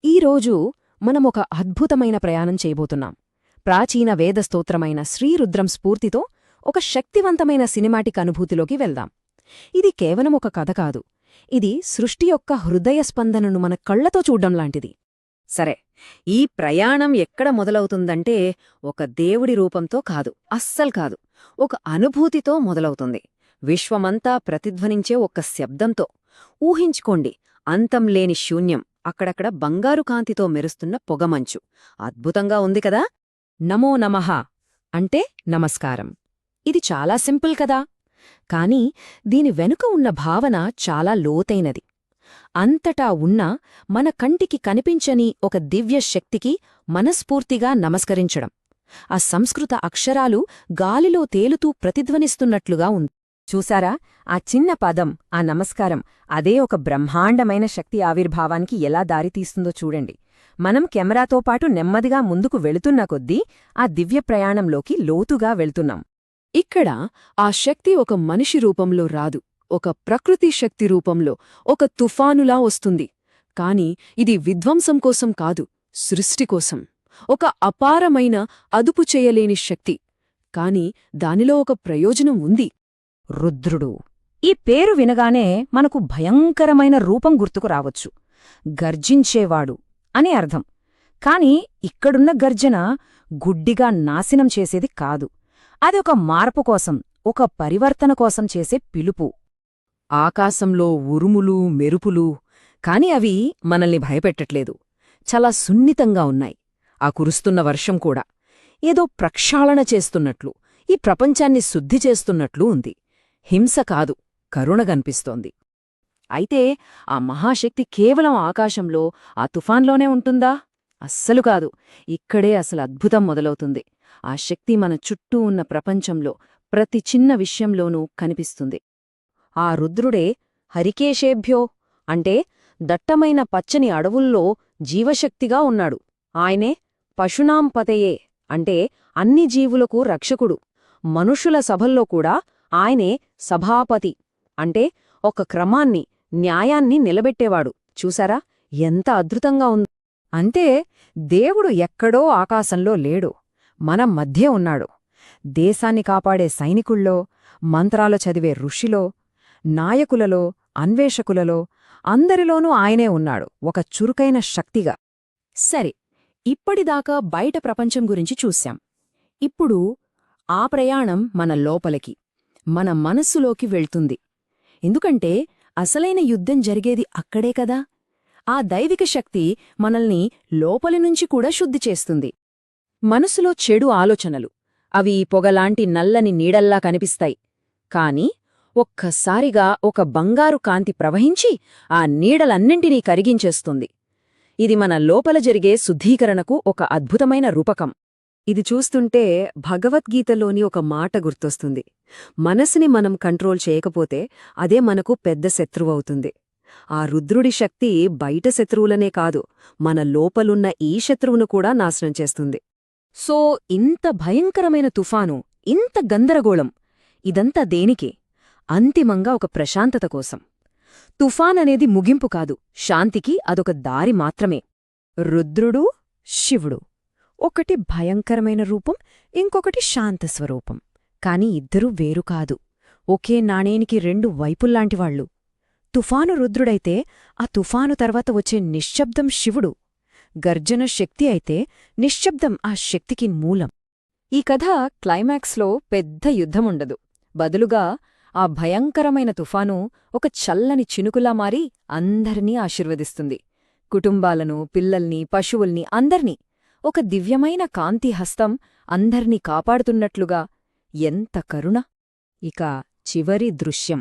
ఈరోజు మనమొక అద్భుతమైన ప్రయాణం చేయబోతున్నాం. ప్రాచీన వేదస్తోత్రమైన శ్రీరుద్రం స్ఫూర్తితో ఒక శక్తివంతమైన సినిమాటిక్ అనుభూతిలోకి వెళ్దాం. ఇది కేవలం ఒక కథ కాదు, ఇది సృష్టి యొక్క హృదయ స్పందనను మన కళ్లతో చూడ్డంలాంటిది. సరే, ఈ ప్రయాణం ఎక్కడ మొదలవుతుందంటే ఒక దేవుడి రూపంతో కాదు, అస్సలు కాదు, ఒక అనుభూతితో మొదలవుతుంది. విశ్వమంతా ప్రతిధ్వనించే ఒక శబ్దంతో. ఊహించుకోండి, అంతంలేని శూన్యం, అక్కడక్కడ బంగారు కాంతితో మెరుస్తున్న పొగమంచు. అద్భుతంగా ఉంది కదా. నమో నమః అంటే నమస్కారం. ఇది చాలా సింపుల్ కదా, కాని దీని వెనుక ఉన్న భావన చాలా లోతైనది. అంతటా ఉన్న మన కంటికి కనిపించని ఒక దివ్య శక్తికి మనస్ఫూర్తిగా నమస్కరించడం. ఆ సంస్కృత అక్షరాలు గాలిలో తేలుతూ ప్రతిధ్వనిస్తున్నట్లుగా ఉంది. చూసారా, ఆ చిన్న పదం, ఆ నమస్కారం, అదే ఒక బ్రహ్మాండమైన శక్తి ఆవిర్భావానికి ఎలా దారితీస్తుందో చూడండి. మనం కెమెరాతో పాటు నెమ్మదిగా ముందుకు వెళుతున్న కొద్దీ ఆ దివ్య ప్రయాణంలోకి లోతుగా వెళ్తున్నాం. ఇక్కడ ఆ శక్తి ఒక మనిషి రూపంలో రాదు, ఒక ప్రకృతి శక్తి రూపంలో, ఒక తుఫానులా వస్తుంది. కాని ఇది విధ్వంసం కోసం కాదు, సృష్టి కోసం. ఒక అపారమైన, అదుపు చేయలేని శక్తి. కాని దానిలో ఒక ప్రయోజనం ఉంది. రుద్రుడు. ఈ పేరు వినగానే మనకు భయంకరమైన రూపం గుర్తుకు రావచ్చు. గర్జించేవాడు అని అర్థం. కాని ఇక్కడున్న గర్జన గుడ్డిగా నాశనం చేసేది కాదు. అది ఒక మార్పు కోసం, ఒక పరివర్తన కోసం చేసే పిలుపు. ఆకాశంలో ఉరుములు, మెరుపులు, కాని అవి మనల్ని భయపెట్టట్లేదు. చాలా సున్నితంగా ఉన్నాయి. ఆ కురుస్తున్న వర్షం కూడా ఏదో ప్రక్షాళన చేస్తున్నట్లు, ఈ ప్రపంచాన్ని శుద్ధి చేస్తున్నట్లు ఉంది. హింస కాదు, కరుణ కనిపిస్తోంది. అయితే ఆ మహాశక్తి కేవలం ఆకాశంలో, ఆ తుఫాన్లోనే ఉంటుందా? అస్సలు కాదు. ఇక్కడే అసలు అద్భుతం మొదలవుతుంది. ఆ శక్తి మన చుట్టూ ఉన్న ప్రపంచంలో ప్రతి చిన్న విషయంలోనూ కనిపిస్తుంది. ఆ రుద్రుడే హరికేశేభ్యో అంటే దట్టమైన పచ్చని అడవుల్లో జీవశక్తిగా ఉన్నాడు. ఆయనే పశునాం పతయే అంటే అన్ని జీవులకు రక్షకుడు. మనుషుల సభల్లో కూడా ఆయనే సభాపతి అంటే ఒక క్రమాన్ని, న్యాయాన్ని నిలబెట్టేవాడు. చూసారా, ఎంత అద్భుతంగా ఉంది. అంటే దేవుడు ఎక్కడో ఆకాశంలో లేడు, మన మధ్య ఉన్నాడు. దేశాన్ని కాపాడే సైనికుల్లో, మంత్రాలు చదివే ఋషిలో, నాయకులలో, అన్వేషకులలో, అందరిలోనూ ఆయనే ఉన్నాడు, ఒక చురుకైన శక్తిగా. సరే, ఇప్పటిదాకా బయట ప్రపంచం గురించి చూశాం. ఇప్పుడు ఆ ప్రయాణం మన లోపలికి, మన మనస్సులోకి వెళ్తుంది. ఎందుకంటే అసలైన యుద్ధం జరిగేది అక్కడే కదా. ఆ దైవిక శక్తి మనల్ని లోపలినుంచి కూడా శుద్ధి చేస్తుంది. మనసులో చెడు ఆలోచనలు, అవి పొగలాంటి నల్లని నీడల్లా కనిపిస్తాయి. కాని ఒక్కసారిగా ఒక బంగారు కాంతి ప్రవహించి ఆ నీడలన్నింటినీ కరిగించేస్తుంది. ఇది మన లోపల జరిగే శుద్ధీకరణకు ఒక అద్భుతమైన రూపకం. ఇది చూస్తుంటే భగవద్గీతలోని ఒక మాట గుర్తొస్తుంది. మనసుని మనం కంట్రోల్ చేయకపోతే అదే మనకు పెద్ద శత్రువవుతుంది. ఆ రుద్రుడి శక్తి బయట శత్రువులనే కాదు, మన లోపలున్న ఈ శత్రువును కూడా నాశనం చేస్తుంది. సో ఇంత భయంకరమైన తుఫాను, ఇంత గందరగోళం, ఇదంతా దేనికి? అంతిమంగా ఒక ప్రశాంతత కోసం. తుఫాననేది ముగింపు కాదు, శాంతికి అదొక దారి మాత్రమే. రుద్రుడు, శివుడు, ఒకటి భయంకరమైన రూపం, ఇంకొకటి శాంతస్వరూపం. కాని ఇద్దరూ వేరు కాదు, ఒకే నాణేనికి రెండు వైపుల్లాంటివాళ్లు. తుఫాను రుద్రుడైతే ఆ తుఫాను తర్వాత వచ్చే నిశ్శబ్దం శివుడు. గర్జన శక్తి అయితే నిశ్శబ్దం ఆ శక్తికి మూలం. ఈ కథ క్లైమాక్స్లో పెద్ద యుద్ధముండదు. బదులుగా ఆ భయంకరమైన తుఫాను ఒక చల్లని చినుకులా మారి అందరినీ ఆశీర్వదిస్తుంది. కుటుంబాలను, పిల్లల్ని, పశువుల్ని, అందర్నీ. ఒక దివ్యమైన కాంతి హస్తం అందర్నీ కాపాడుతున్నట్లుగా. ఎంత కరుణ! ఇక చివరి దృశ్యం,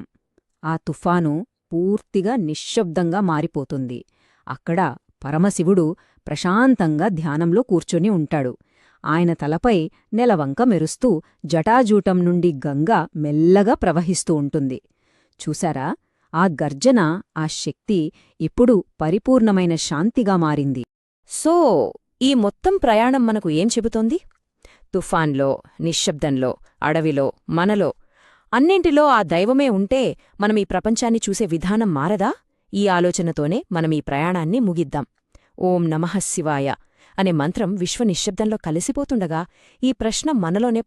ఆ తుఫాను పూర్తిగా నిశ్శబ్దంగా మారిపోతుంది. అక్కడ పరమశివుడు ప్రశాంతంగా ధ్యానంలో కూర్చొని ఉంటాడు. ఆయన తలపై నెలవంక మెరుస్తూ జటాజూటం నుండి గంగ మెల్లగా ప్రవహిస్తూ ఉంటుంది. చూశారా, ఆ గర్జన, ఆ శక్తి ఇప్పుడు పరిపూర్ణమైన శాంతిగా మారింది. సో ఈ మొత్తం ప్రయాణం మనకు ఏం చెబుతోంది? తుఫాన్లో, నిశ్శబ్దంలో, అడవిలో, మనలో, అన్నింటిలో ఆ దైవమే ఉంటే మనం ఈ ప్రపంచాన్ని చూసే విధానం మారదా? ఈ ఆలోచనతోనే మనం ఈ ప్రయాణాన్ని ముగిద్దాం. ఓం నమః శివాయ అనే మంత్రం విశ్వ నిశ్శబ్దంలో కలిసిపోతుండగా ఈ ప్రశ్న మనలోనే